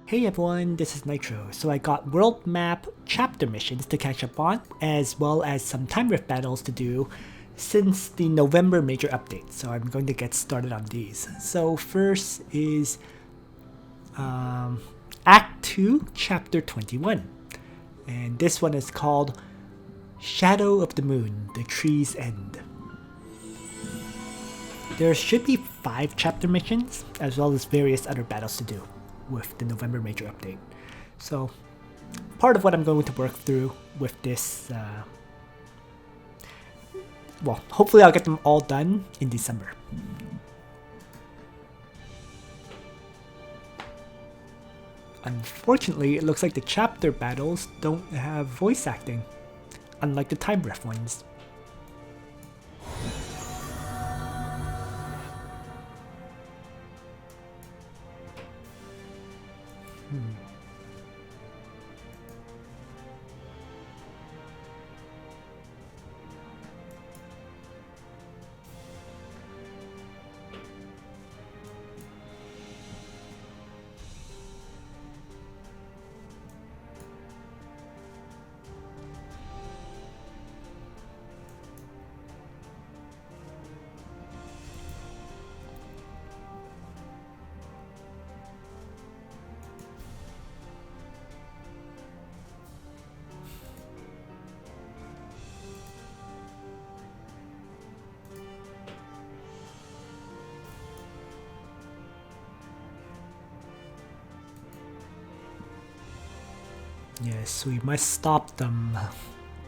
Hey everyone, this is Nitro. So I got world map chapter missions to catch up on, as well as some time rift battles to do since the November major update. So I'm going to get started on these. So first is Act 2, Chapter 21. And this one is called Shadow of the Moon, The Tree's End. There should be 5 chapter missions, as well as various other battles to do with the November major update. So, part of what I'm going to work through with this, well, hopefully I'll get them all done in December. Unfortunately, it looks like the chapter battles don't have voice acting, unlike the time ref ones. Yes, we must stop them.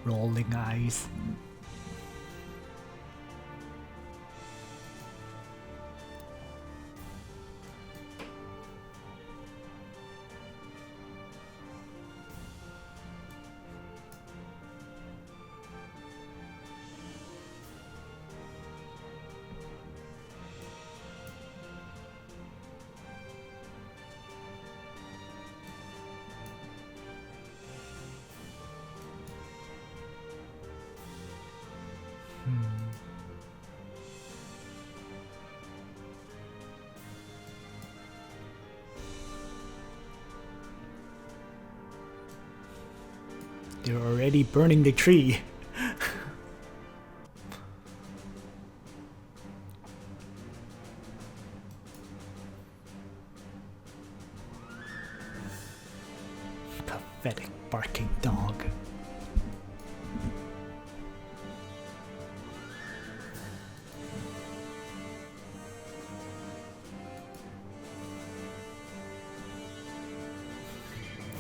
Rolling eyes. They're already burning the tree. Pathetic barking dog.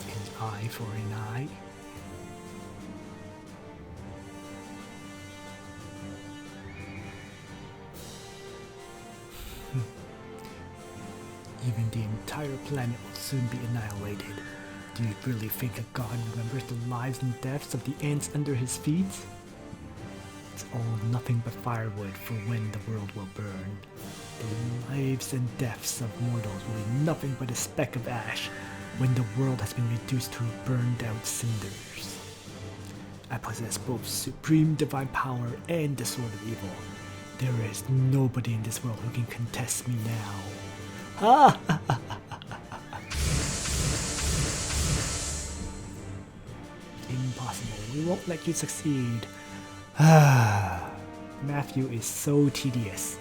An eye for an eye. Even the entire planet will soon be annihilated. Do you really think a god remembers the lives and deaths of the ants under his feet? It's all nothing but firewood for when the world will burn. The lives and deaths of mortals will be nothing but a speck of ash when the world has been reduced to burned out cinders. I possess both supreme divine power and the sword of evil. There is nobody in this world who can contest me now. Impossible. We won't let you succeed. Matthew is so tedious.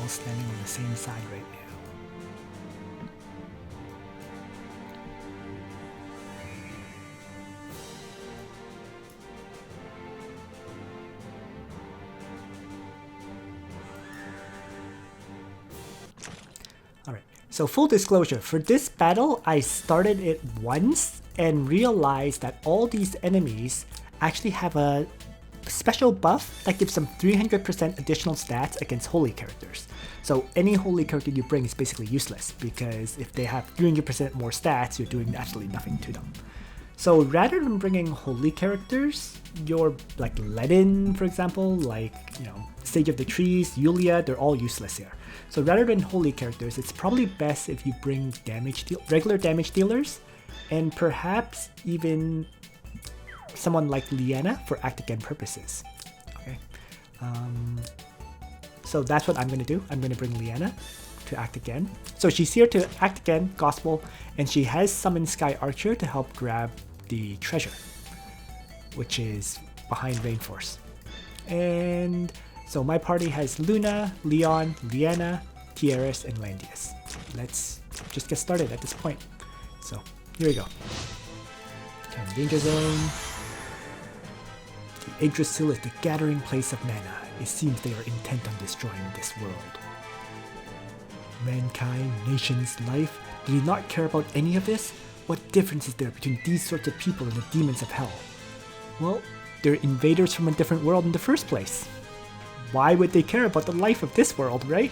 All standing on the same side right now. Alright, so full disclosure, for this battle, I started it once and realized that all these enemies actually have a special buff that gives them 300% additional stats against holy characters. So any holy character you bring is basically useless, because if they have 300% more stats, you're doing absolutely nothing to them. So rather than bringing holy characters, your like Ledin, for example, like, you know, Sage of the Trees, Yulia, they're all useless here. So rather than holy characters, it's probably best if you bring regular damage dealers, and perhaps even someone like Liana for act again purposes. Okay, so that's what I'm going to do. I'm going to bring Liana to act again. So she's here to act again, Gospel, and she has summoned Sky Archer to help grab the treasure, which is behind Rainforce. And so my party has Luna, Leon, Liana, Tieris, and Landius. Let's just get started at this point. So here we go. Danger zone. The Yggdrasil is the gathering place of mana. It seems they are intent on destroying this world. Mankind, nations, life, do they not care about any of this? What difference is there between these sorts of people and the demons of hell? Well, they're invaders from a different world in the first place. Why would they care about the life of this world, right?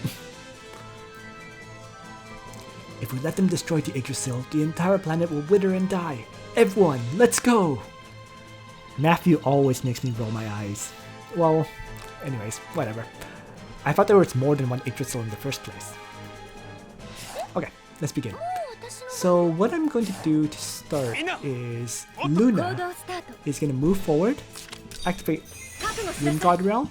If we let them destroy the Yggdrasil, the entire planet will wither and die. Everyone, let's go! Matthew always makes me roll my eyes. Well, anyways, whatever. I thought there was more than one Yggdrasil in the first place. Okay, let's begin. So what I'm going to do to start is Luna is going to move forward, activate Wind God Realm,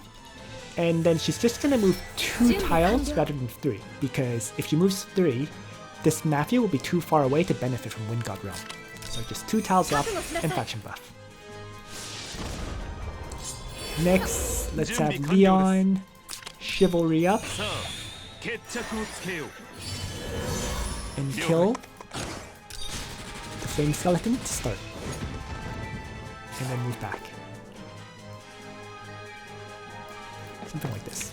and then she's just going to move 2 tiles rather than 3, because if she moves 3, this Matthew will be too far away to benefit from Wind God Realm. So just 2 tiles up and faction buff. Next, let's have Leon, Chivalry up, and kill the Flame Skeleton to start. And then move back. Something like this.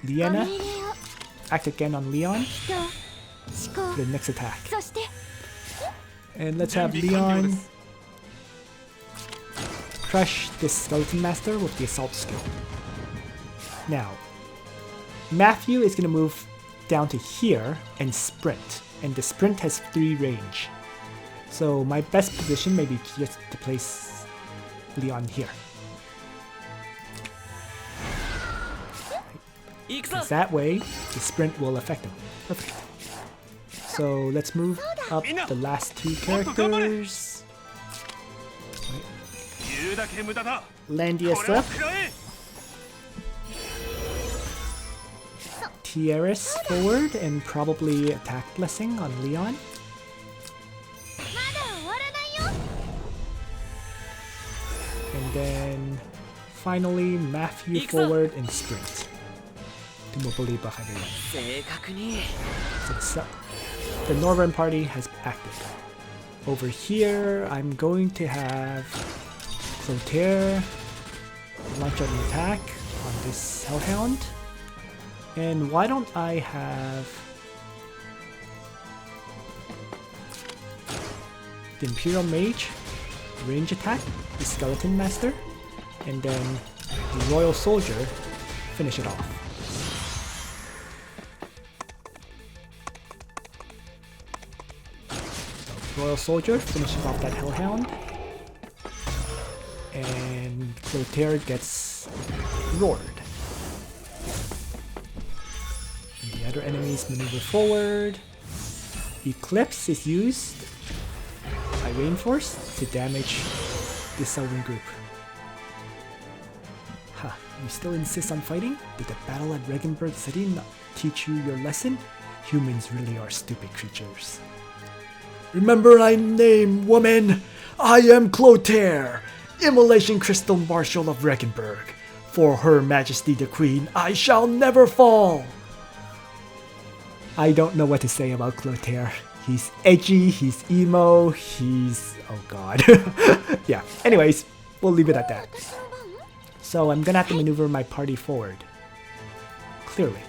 Liana, act again on Leon for the next attack. And let's have Leon crush this Skeleton Master with the Assault skill. Now, Matthew is going to move down to here and sprint, and the sprint has 3 range. So my best position may be just to place Leon here. Because that way, the sprint will affect him. Perfect. So let's move up the last 2 characters. Landius up. Tieris forward and probably attack blessing on Leon. And then finally Matthew forward and sprint. Tumupaliba everyone. So the Northern party has acted. Over here I'm going to have Clotaire launch out an attack on this Hellhound. And why don't I have the Imperial Mage range attack, the Skeleton Master, and then the Royal Soldier finish it off. So Royal Soldier finishes off that Hellhound, and Clotaire gets roared. The other enemies maneuver forward. Eclipse is used by Rainforce to damage the southern group. Huh, you still insist on fighting? Did the battle at Regensburg City not teach you your lesson? Humans really are stupid creatures. Remember my name, woman! I am Clotaire, Immolation Crystal Marshal of Regensburg. For Her Majesty the Queen, I shall never fall! I don't know what to say about Clotaire. He's edgy, he's emo, he's... oh god. Yeah, anyways, we'll leave it at that. So I'm gonna have to maneuver my party forward. Clearly.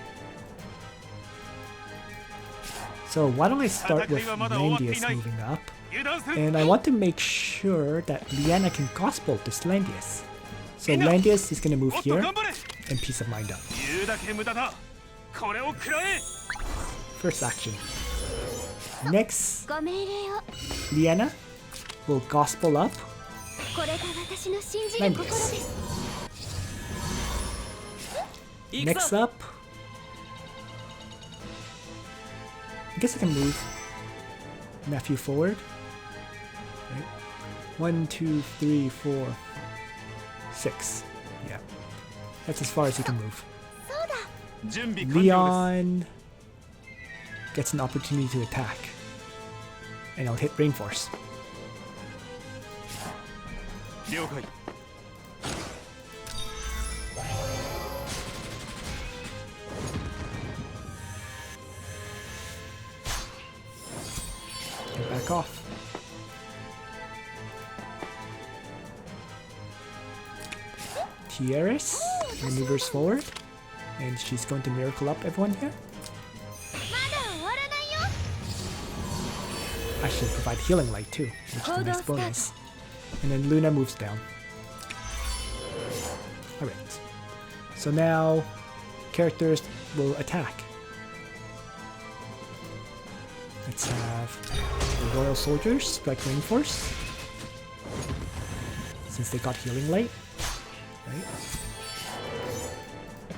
So why don't I start with Landius moving up. And I want to make sure that Liana can gospel this Landius. So Landius is gonna move here and Peace of Mind up. First action. Next, Liana will gospel up. これが私の信じる心です。 Next up, I guess I can move nephew forward. Right. 1, 2, 3, 4, 6. Yeah, that's as far as he can move. Leon gets an opportunity to attack, and I'll hit Rainforce. Get back off. Tieris maneuvers forward, and she's going to miracle up everyone here. I should provide healing light too, which is a nice bonus. And then Luna moves down. Alright. So now characters will attack. Let's have the Royal Soldiers strike Rainforce, since they got healing light. Right.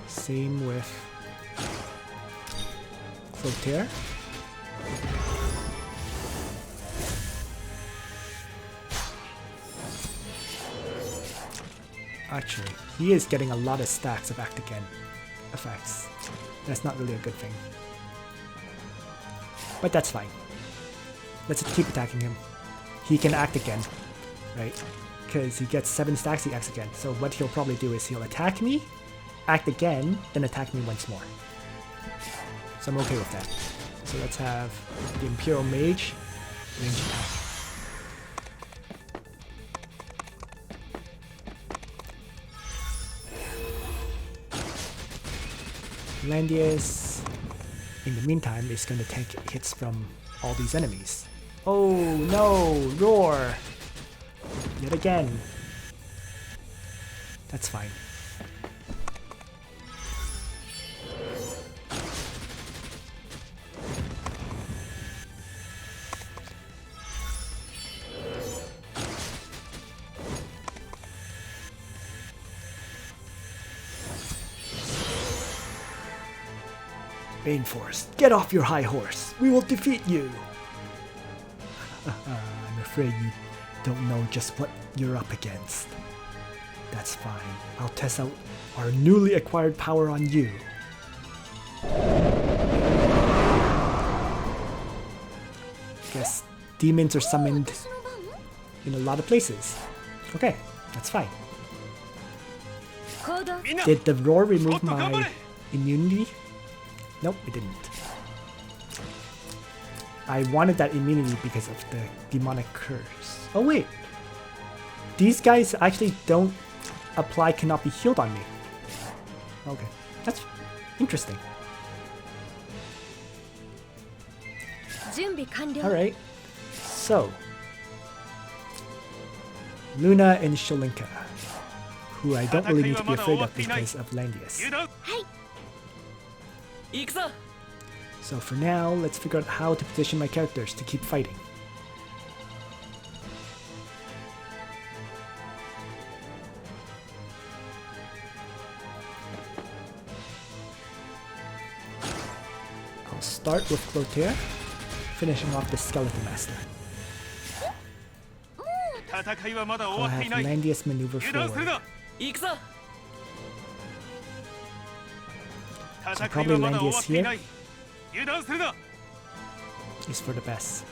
Same with Clotaire. Actually, he is getting a lot of stacks of Act Again effects. That's not really a good thing. But that's fine. Let's keep attacking him. He can act again, right? Because he gets 7 stacks, he acts again. So what he'll probably do is he'll attack me, act again, then attack me once more. So I'm okay with that. So let's have the Imperial Mage range attack. Landius, in the meantime, is going to take hits from all these enemies. Oh no! Roar! Yet again. That's fine. Rainforce, get off your high horse! We will defeat you! I'm afraid you don't know just what you're up against. That's fine. I'll test out our newly acquired power on you. Guess demons are summoned in a lot of places. Okay, that's fine. Did the roar remove my immunity? Nope, it didn't. I wanted that immunity because of the demonic curse. Oh wait, these guys actually don't apply cannot be healed on me. Okay, that's interesting. Alright, so Luna and Sholinka, who I don't really need to be afraid of because of Landius. So for now, let's figure out how to position my characters to keep fighting. I'll start with Clotaire, finishing off the Skeleton Master. I'll have Landius maneuver forward. So probably Landius here is for the best.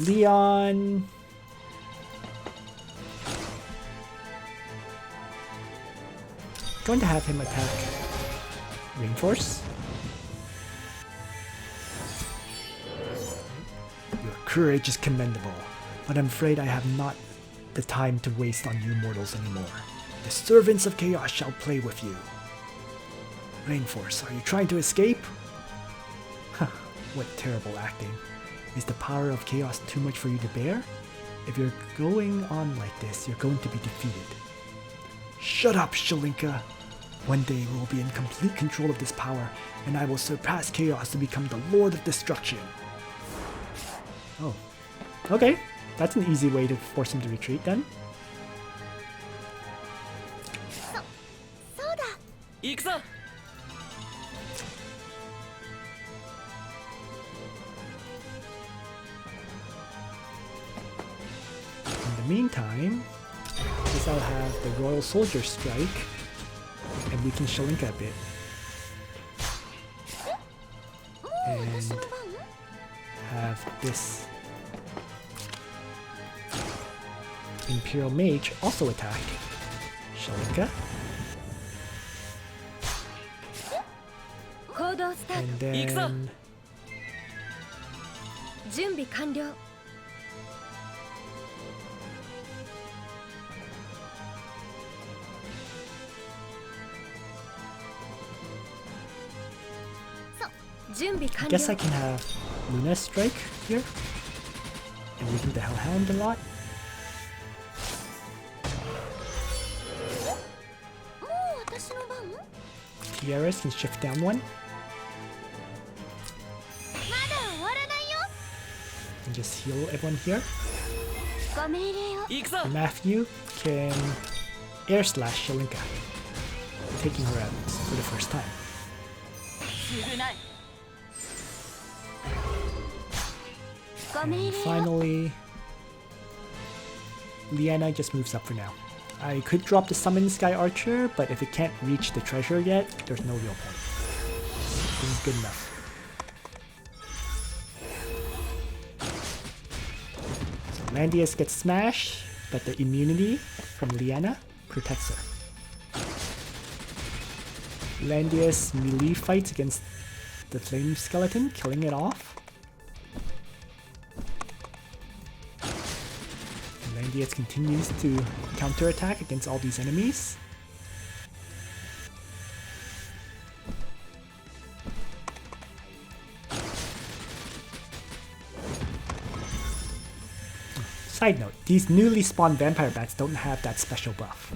Leon. Going to have him attack Rainforce. Your courage is commendable, but I'm afraid I have not the time to waste on you mortals anymore. The servants of chaos shall play with you. Rainforce, are you trying to escape? What terrible acting. Is the power of chaos too much for you to bear? If you're going on like this, you're going to be defeated. Shut up, Sholinka! One day we will be in complete control of this power, and I will surpass chaos to become the Lord of Destruction. Oh. Okay. That's an easy way to force him to retreat then. そうだ。行くぞ。 In the meantime, I guess I'll have the Royal Soldier strike and weaken Shalinka a bit. And have this Imperial Mage also attack Shalinka. 行動スター And ト。 then 準備完了。 準備 I 完 guess I 了。 can have Luna strike here. And weaken the Hellhound a lot. もう私の番？ Tiaras can shift down one. まだ終わらないよ。 And just heal everyone here. ご命令を。 行くぞ。 And Matthew can air slash Shalinka, taking her out for the first time. 少ない。 ご命 And 令を。 finally, Liana just moves up for now. I could drop the Summon Sky Archer, but if it can't reach the treasure yet, there's no real point. It's good enough. So Landius gets smashed, but the immunity from Liana protects her. Landius melee fights against the Flame Skeleton, killing it off. Landius continues to counterattack against all these enemies. Side note, these newly spawned vampire bats don't have that special buff.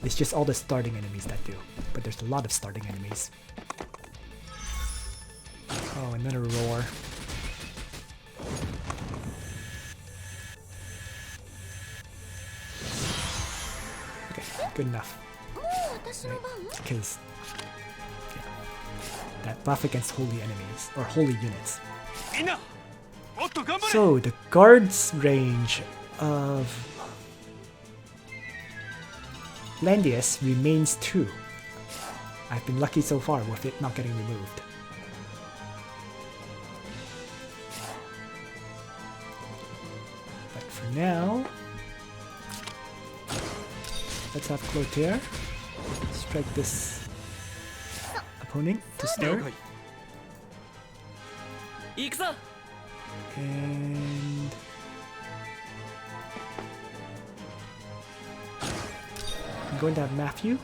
It's just all the starting enemies that do, but there's a lot of starting enemies. Oh, another roar. Okay, good enough. もう私の番？ Because that buff against holy enemies or holy units. みんな、もっと頑張れ。 So the guard's range of Landius remains 2. I've been lucky so far with it not getting removed. But for now, let's have Clotaire strike this opponent to 了 start. 解。行くぞ。 And I'm going to have Matthew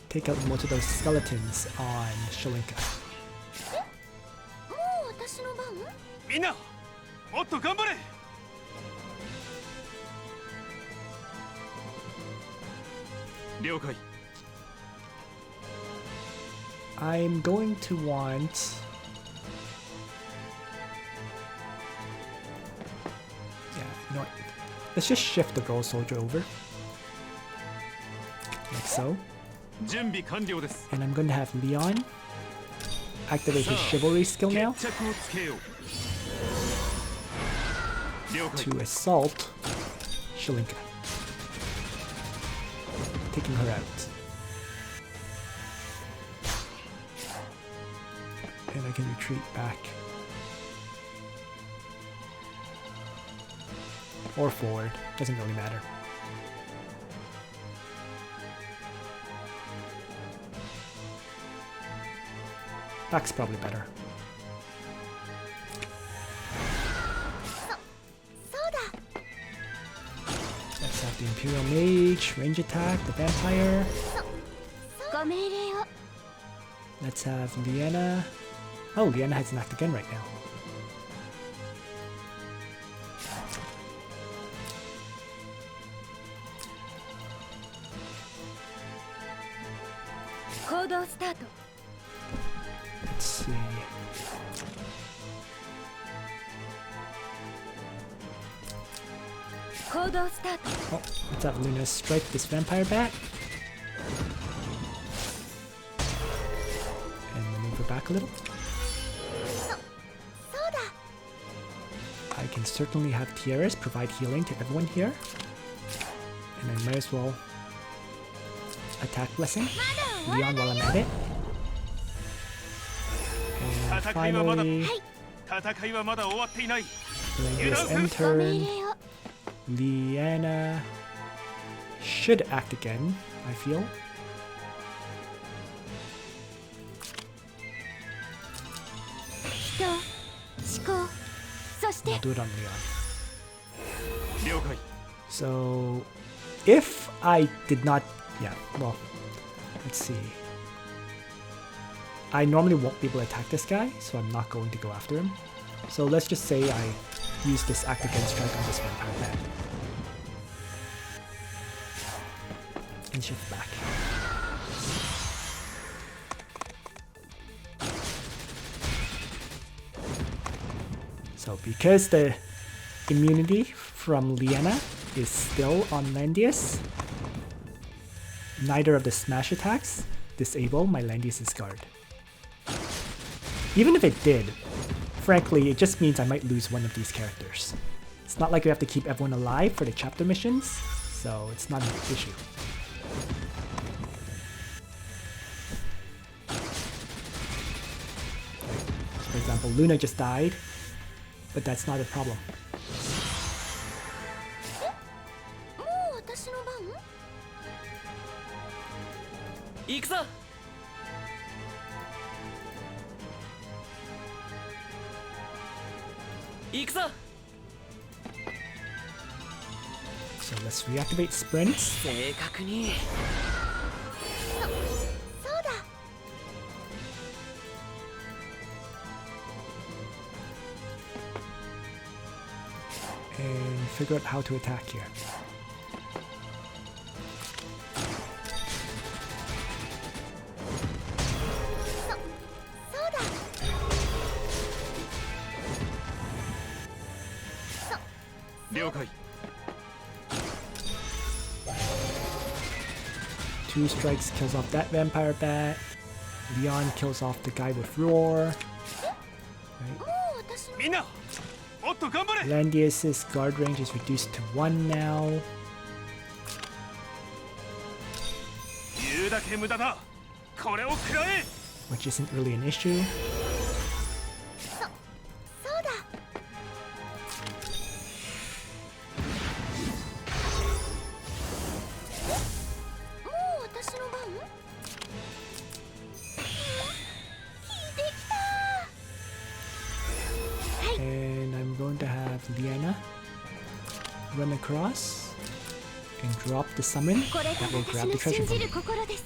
take out most of those skeletons on Shalinka. もう私の番？みんな、もっと頑張れ。了解。 I'm going to want you know what? Let's just shift the Royal Soldier over. Like so. 準備完了です。 And I'm going to have Leon activate his chivalry skill now 決着をつけよう。了解。 to assault Shalinka, taking her out. And I can retreat back. Or forward, doesn't really matter. Back's probably better. そうだ。 Let's have the Imperial Mage, range attack, the Vampire. ご命令を。 Let's have Liana. Oh, Liana has an act again right now. Start. Let's see. 行動スタート Oh, let's have Luna strike this vampire bat. And maneuver back a little. そうだ I can certainly have Tiaras provide healing to everyone here. And I might as well attack Blessing. Leon while I'm at it. And 戦いはまだ finally, 戦いはまだ終わっていない Langrisser end ご命 turn. 令を Liana should act again, I feel. 人思考そして I'll do it on Leon. 了解 So, if I did not, yeah, well, let's see. I normally won't be able to attack this guy, so I'm not going to go after him. So let's just say I use this act again strike on this vampire bat. And shift back. So because the immunity from Liana is still on Landius, neither of the smash attacks disable my Landius' guard. Even if it did, frankly, it just means I might lose one of these characters. It's not like we have to keep everyone alive for the chapter missions, so it's not an issue. For example, Luna just died, but that's not a problem. もう私の番行くぞ行くぞ So let's reactivate sprints. 正確にそうだ And figure out how to attack here. Two strikes kills off that vampire bat. Leon kills off the guy with roar. Right. もう私のみんなもっと頑張れ Landius's guard range is reduced to 1 now. 言うだけ無駄だこれを食らえ Which isn't really an issue. そうだ もう私の番できた And I'm going to have Liana run across and drop the summon これが that will 私 grab の the treasure 信 from じ me. る心です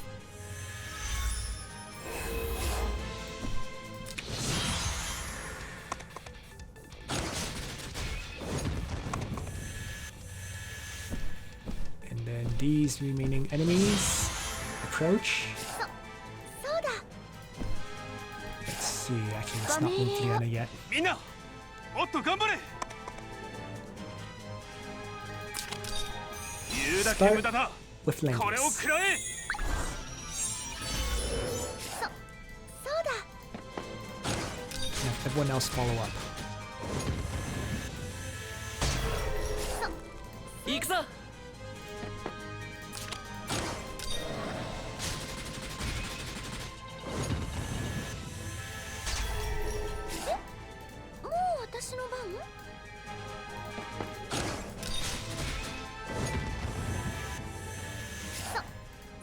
And then these remaining enemies approach. そうだ Let's see, actually let's not move Liana yet. みんなもっと頑張れ言うだけ無駄だ With これを Langrisser. 食らえそうだ Now everyone else follow up. 行くぞもう私の番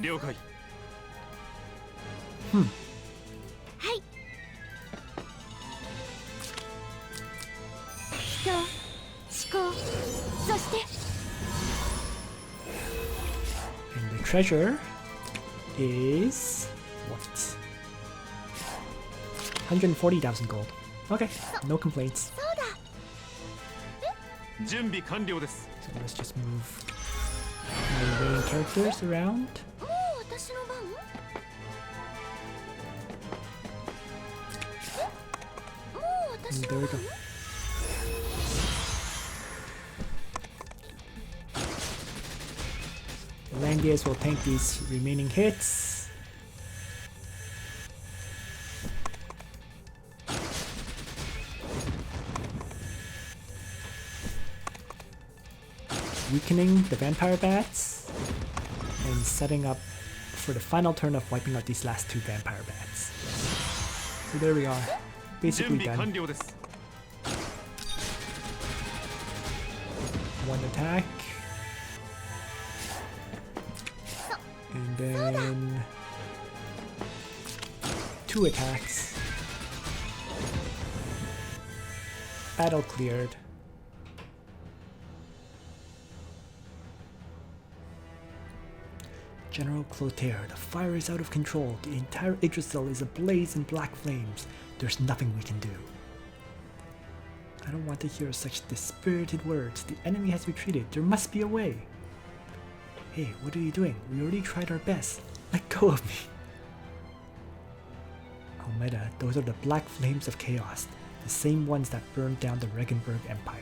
了解はい人思考そして And the treasure is what? 140,000 gold. Okay, no complaints. そうだ準備完了です So let's just move my main characters around. もう私の番もう私 And の there we 番 go. Landius will tank these remaining hits. Weakening the vampire bats and setting up for the final turn of wiping out these last two vampire bats. So there we are, 準 basically 備 done. 完了です One attack. And then 2 attacks. Battle cleared. General Clotaire, the fire is out of control. The entire Yggdrasil is ablaze in black flames. There's nothing we can do. I don't want to hear such dispirited words. The enemy has retreated. There must be a way. Hey, what are you doing? We already tried our best. Let go of me. Almeda, those are the black flames of chaos. The same ones that burned down the Regensburg Empire.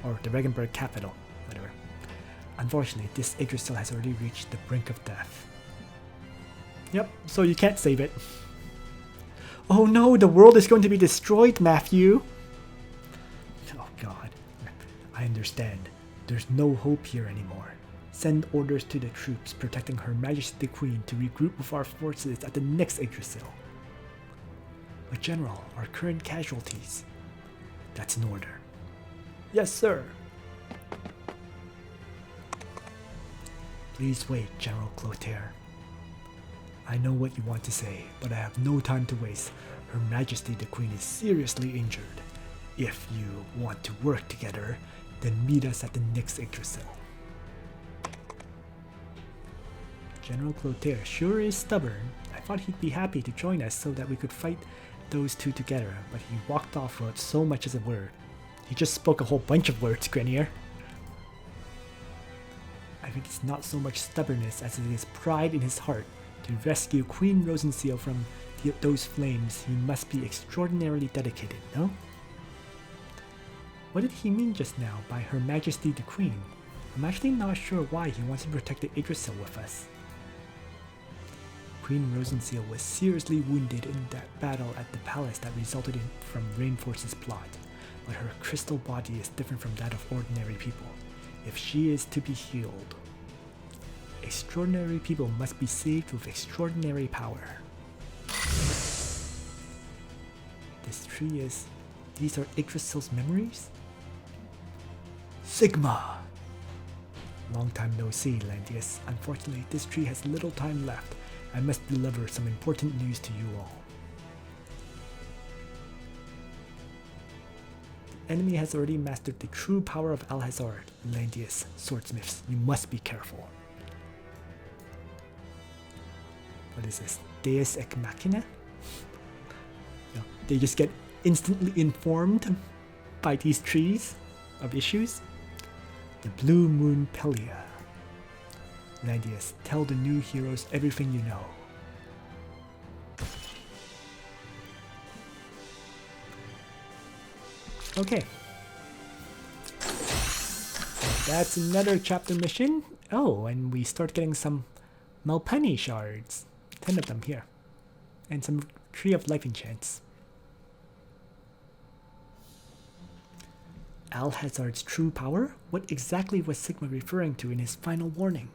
Or the Regensburg capital, whatever. Unfortunately, this Yggdrasil has already reached the brink of death. Yep, so you can't save it. Oh no, the world is going to be destroyed, Matthew! Oh god. I understand. There's no hope here anymore. Send orders to the troops protecting Her Majesty the Queen to regroup with our forces at the next Yggdrasil. But General, our current casualties. That's an order. Yes, sir. Please wait, General Clotaire. I know what you want to say, but I have no time to waste. Her Majesty the Queen is seriously injured. If you want to work together, then meet us at the next Yggdrasil. General Clotaire sure is stubborn. I thought he'd be happy to join us so that we could fight those two together, but he walked off without so much as a word. He just spoke a whole bunch of words, Grenier. I think it's not so much stubbornness as it is pride in his heart. To rescue Queen Rosenseal from those flames, he must be extraordinarily dedicated, no? What did he mean just now by Her Majesty the Queen? I'm actually not sure why he wants to protect the Yggdrasil with us. Queen Rosenseal was seriously wounded in that battle at the palace that resulted from Rainforce's plot, but her crystal body is different from that of ordinary people. If she is to be healed, extraordinary people must be saved with extraordinary power. This tree is... These are Yggdrasil's memories? Sigma! Long time no see, Landius. Unfortunately, this tree has little time left. I must deliver some important news to you all. The enemy has already mastered the true power of Alhazard. Landius, swordsmiths, you must be careful. What is this? Deus Ex Machina? No, they just get instantly informed by these trees of issues. The Blue Moon Pelia. Landius, tell the new heroes everything you know. Okay. So that's another chapter mission. Oh, and we start getting some Malpani shards. 10 of them here. And some Tree of Life enchants. Alhazard's true power? What exactly was Sigma referring to in his final warning?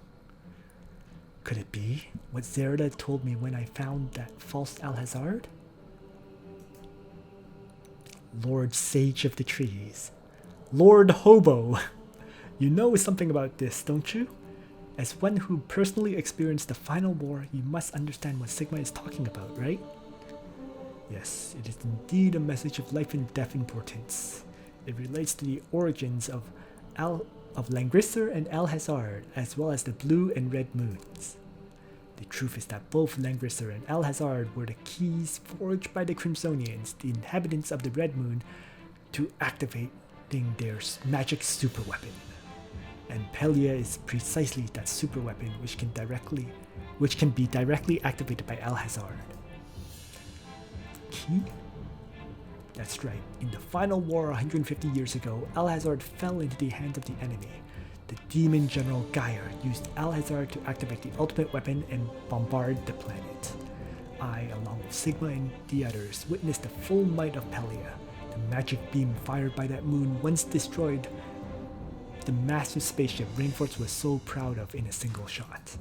Could it be what Zerda told me when I found that false Alhazard? Lord Sage of the Trees. Lord Hobo! You know something about this, don't you? As one who personally experienced the final war, you must understand what Sigma is talking about, right? Yes, it is indeed a message of life and death importance. It relates to the origins of Langrisser and Alhazard, as well as the blue and red moons. The truth is that both Langrisser and Alhazard were the keys forged by the Crimsonians, the inhabitants of the Red Moon, to activating their magic superweapon. And Pelia is precisely that superweapon which can be directly activated by Alhazard. Key? That's right. In the final war 150 years ago, Alhazard fell into the hands of the enemy. The demon general Geyer used Alhazar to activate the ultimate weapon and bombard the planet. I, along with Sigma and the others, witnessed the full might of Pelia. The magic beam fired by that moon once destroyed the massive spaceship Rainforce was so proud of in a single shot.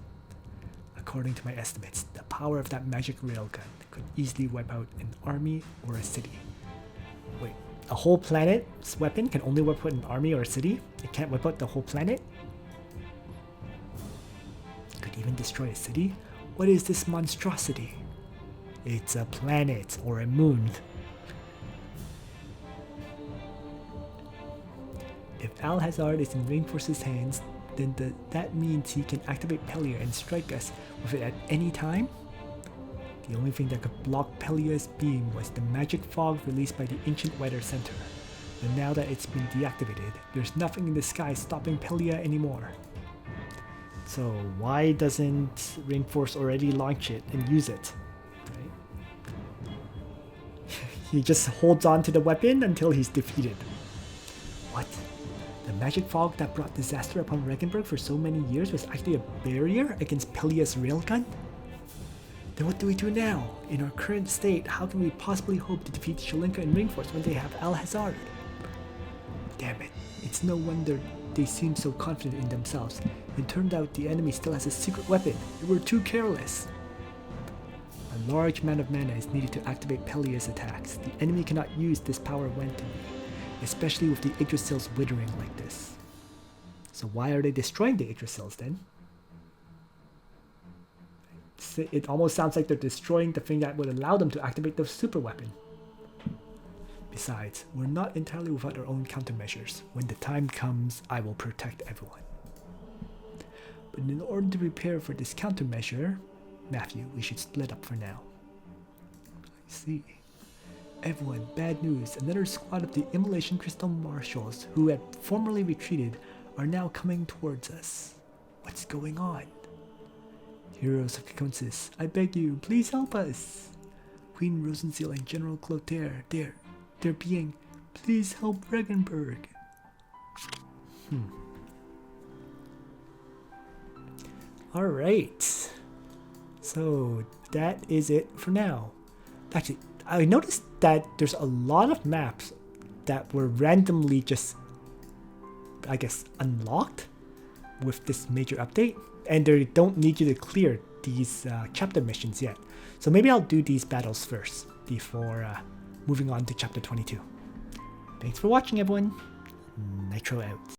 According to my estimates, the power of that magic railgun could easily wipe out an army or a city. Wait, a whole planet's weapon can only wipe out an army or a city? It can't wipe out the whole planet? Could even destroy a city? What is this monstrosity? It's a planet or a moon. If Alhazard is in Rainforce's hands, then that means he can activate Pelia and strike us with it at any time? The only thing that could block Pelia's beam was the magic fog released by the ancient weather center. But now that it's been deactivated, there's nothing in the sky stopping Pelia anymore. So why doesn't Rainforce already launch it and use it? Right? He just holds on to the weapon until he's defeated. What? The magic fog that brought disaster upon Regenberg for so many years was actually a barrier against Pelia's railgun? Then what do we do now? In our current state, how can we possibly hope to defeat Shalinka and Rainforce when they have Alhazard? Damn it, it's no wonder they seemed so confident in themselves. It turned out the enemy still has a secret weapon. They were too careless. A large amount of mana is needed to activate Pelia's attacks. The enemy cannot use this power wantonly, especially with the Yggdrasil's withering like this. So why are they destroying the Yggdrasils then? It almost sounds like they're destroying the thing that would allow them to activate the super weapon. Besides, we're not entirely without our own countermeasures. When the time comes, I will protect everyone. But in order to prepare for this countermeasure, Matthew, we should split up for now. I see. Everyone, bad news. Another squad of the Immolation Crystal Marshals, who had formerly retreated, are now coming towards us. What's going on? Heroes of Caconsis, I beg you, please help us. Queen Rosenziel and General Clotaire, they're being, please help Regenberg. Alright. So that is it for now. Actually, I noticed that there's a lot of maps that were randomly just, I guess, unlocked with this major update. And they don't need you to clear these chapter missions yet. So maybe I'll do these battles first before moving on to chapter 22. Thanks for watching, everyone. Nitro out.